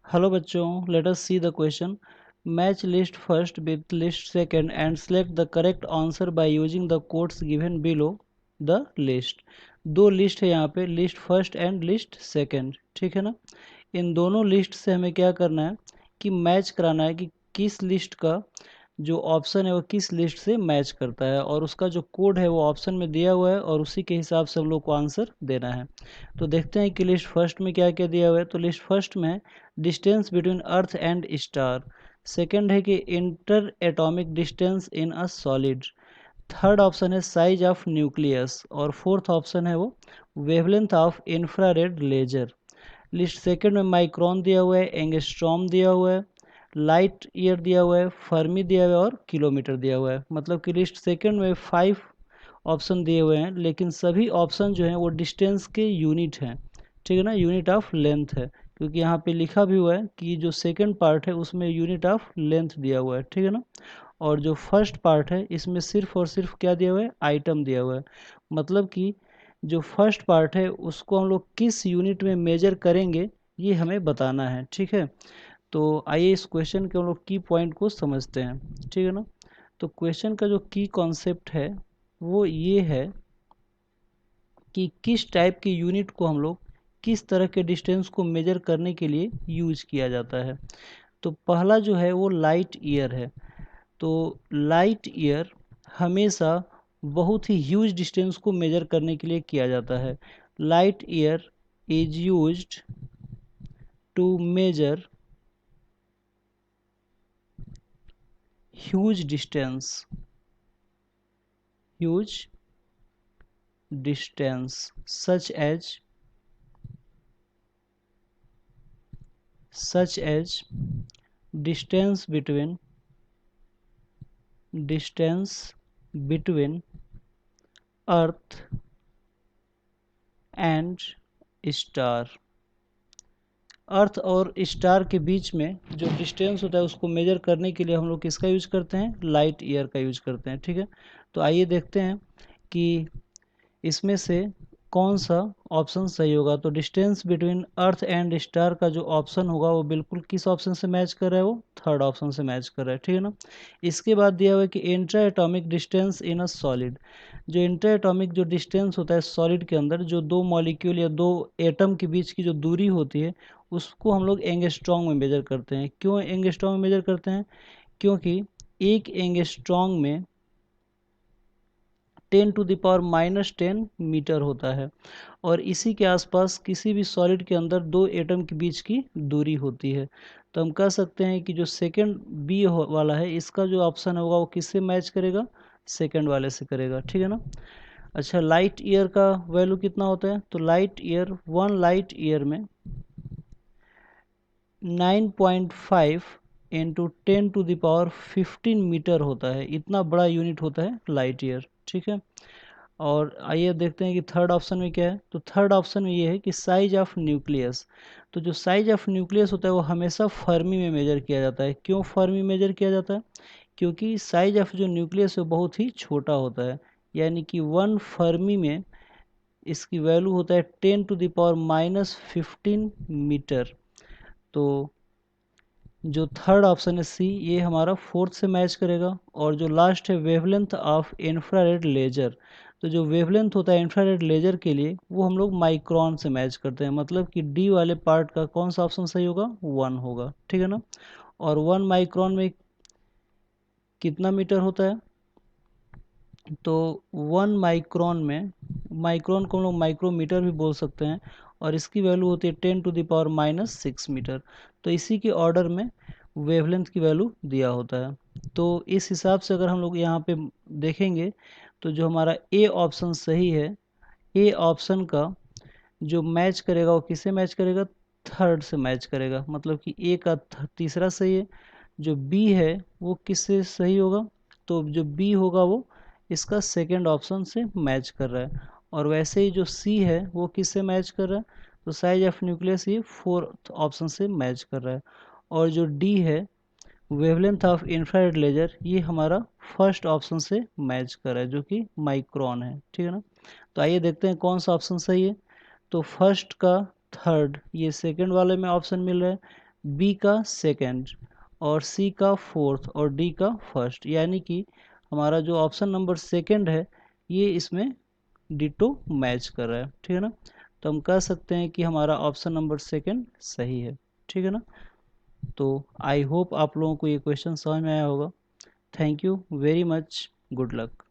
Hello बच्चों, let us see the question. Match list first with list second and select the correct answer by using the codes given below the list. दो list है यहाँ पे, list first and list second. ठीक है ना. इन दोनों list से हमें क्या करना है कि मैच कराना है कि किस लिस्ट का जो ऑप्शन है वो किस लिस्ट से मैच करता है, और उसका जो कोड है वो ऑप्शन में दिया हुआ है और उसी के हिसाब से हम लोग को आंसर देना है. तो देखते हैं कि लिस्ट फर्स्ट में क्या क्या दिया हुआ है. तो लिस्ट फर्स्ट में distance between earth and star. Second है कि inter atomic distance in a solid. Third option है साइज ऑफ न्यूक्लियस. और फोर्थ ऑप्शन है वो wavelength of infrared laser. List second में माइक्रोन दिया हुआ है, एंगस्ट्रॉम दिया हुआ है, लाइट ईयर दिया हुआ है, फर्मी दिया हुआ है और किलोमीटर दिया हुआ है. मतलब कि लिस्ट सेकंड में 5 ऑप्शन दिए हुए हैं, लेकिन सभी ऑप्शन जो हैं वो डिस्टेंस के यूनिट हैं. ठीक है ना, यूनिट ऑफ लेंथ है, क्योंकि यहाँ पे लिखा भी हुआ है कि जो सेकंड पार्ट है उसमें यूनिट ऑफ लेंथ दिया हुआ है. ठीक है ना. और जो फर्स्ट पार्ट है इसमें सिर्फ और सिर्फ क्या दिया हुआ है, आइटम दिया हुआ है. मतलब कि जो फर्स्ट पार्ट है उसको हम लोग किस यूनिट में मेजर करेंगे ये हमें बताना है. ठीक है. तो आइए इस क्वेश्चन के हम लोग की पॉइंट को समझते हैं. ठीक है ना. तो क्वेश्चन का जो की कॉन्सेप्ट है वो ये है कि किस टाइप के यूनिट को हम लोग किस तरह के डिस्टेंस को मेजर करने के लिए यूज किया जाता है. तो पहला जो है वो लाइट ईयर है. तो लाइट ईयर हमेशा बहुत ही ह्यूज डिस्टेंस को मेजर करने के लिए किया जाता है. Light year is used to measure huge distance, huge distance such as distance between earth and star. Earth और स्टार के बीच में जो डिस्टेंस होता है उसको मेजर करने के लिए हम लोग किसका यूज करते हैं, लाइट ईयर का यूज करते हैं. ठीक है. तो आइए देखते हैं कि इसमें से कौन सा ऑप्शन सही होगा. तो distance between earth and star का जो ऑप्शन होगा वो बिल्कुल किस ऑप्शन से मैच कर रहा है, वो थर्ड ऑप्शन से मैच कर रहा है. ठीक है ना. इसके बाद दिया हुआ है कि intra atomic distance in a solid. जो इंट्रा एटॉमिक जो डिस्टेंस होता है सॉलिड के अंदर, जो दो मॉलिक्यूल या दो एटम के बीच की जो दूरी होती है उसको हम लोग एंगस्ट्रॉन्ग में मेजर करते हैं. क्यों एंगस्ट्रॉन्ग में मेजर करते हैं, क्योंकि एक एंगस्ट्रॉन्ग में 10⁻⁻10 मीटर होता है, और इसी के आसपास किसी भी सॉलिड के अंदर दो एटम के बीच की दूरी होती है. तो हम कह सकते हैं कि जो सेकंड बी वाला है इसका जो ऑप्शन होगा वो किससे मैच करेगा, सेकंड वाले से करेगा. ठीक है ना. अच्छा, लाइट ईयर का वैल्यू कितना होता है. तो लाइट ईयर, 1 लाइट ईयर में 9.5 इंटू 10⁻15 मीटर होता है. इतना बड़ा यूनिट होता है लाइट ईयर. ठीक है. और आइए देखते हैं कि थर्ड ऑप्शन में क्या है. तो थर्ड ऑप्शन में ये है कि साइज ऑफ न्यूक्लियस. तो जो साइज ऑफ न्यूक्लियस होता है वो हमेशा फर्मी में मेजर किया जाता है. क्यों फर्मी मेजर किया जाता है, क्योंकि साइज ऑफ जो न्यूक्लियस है वो बहुत ही छोटा होता है. यानी कि 1 फर्मी में इसकी वैल्यू होता है 10⁻⁻15 मीटर. तो जो थर्ड ऑप्शन है सी, ये हमारा फोर्थ से मैच करेगा. और जो लास्ट है वेवलेंथ ऑफ इंफ्रारेड लेजर. तो जो वेवलेंथ होता है इंफ्रारेड लेजर के लिए वो हम लोग माइक्रोन से मैच करते हैं. मतलब कि डी वाले पार्ट का कौन सा ऑप्शन सही होगा, 1 होगा. ठीक है ना. और 1 माइक्रोन में कितना मीटर होता है. तो 1 माइक्रोन में, माइक्रोन को हम लोग माइक्रोमीटर भी बोल सकते हैं, और इसकी वैल्यू होती है 10⁻⁻6 मीटर. तो इसी के ऑर्डर में वेवलेंथ की वैल्यू दिया होता है. तो इस हिसाब से अगर हम लोग यहाँ पे देखेंगे तो जो हमारा ए ऑप्शन सही है, ए ऑप्शन का जो मैच करेगा वो किससे मैच करेगा, थर्ड से मैच करेगा. मतलब कि ए का तीसरा सही है. जो बी है वो किससे सही होगा, तो जो बी होगा वो इसका सेकंड ऑप्शन से मैच कर रहा है. और वैसे ही जो सी है वो किससे मैच कर रहा है, तो साइज ऑफ न्यूक्लियस ये फोर्थ ऑप्शन से मैच कर रहा है. और जो डी है वेवलेंथ ऑफ इंफ्रारेड लेजर, ये हमारा फर्स्ट ऑप्शन से मैच कर रहा है जो कि माइक्रोन है. ठीक है ना. तो आइए देखते हैं कौन सा ऑप्शन सही है. तो फर्स्ट का थर्ड ये सेकंड वाले में ऑप्शन मिल रहा है, बी का सेकंड और सी का फोर्थ और डी का फर्स्ट, यानी कि हमारा जो ऑप्शन नंबर सेकंड है ये इसमें डिटो मैच कर रहा है। ठीक है ना, तो हम कह सकते हैं कि हमारा ऑप्शन नंबर सेकंड सही है। ठीक है ना, तो आई होप आप लोगों को ये क्वेश्चन समझ में आया होगा। Thank you very much, good luck.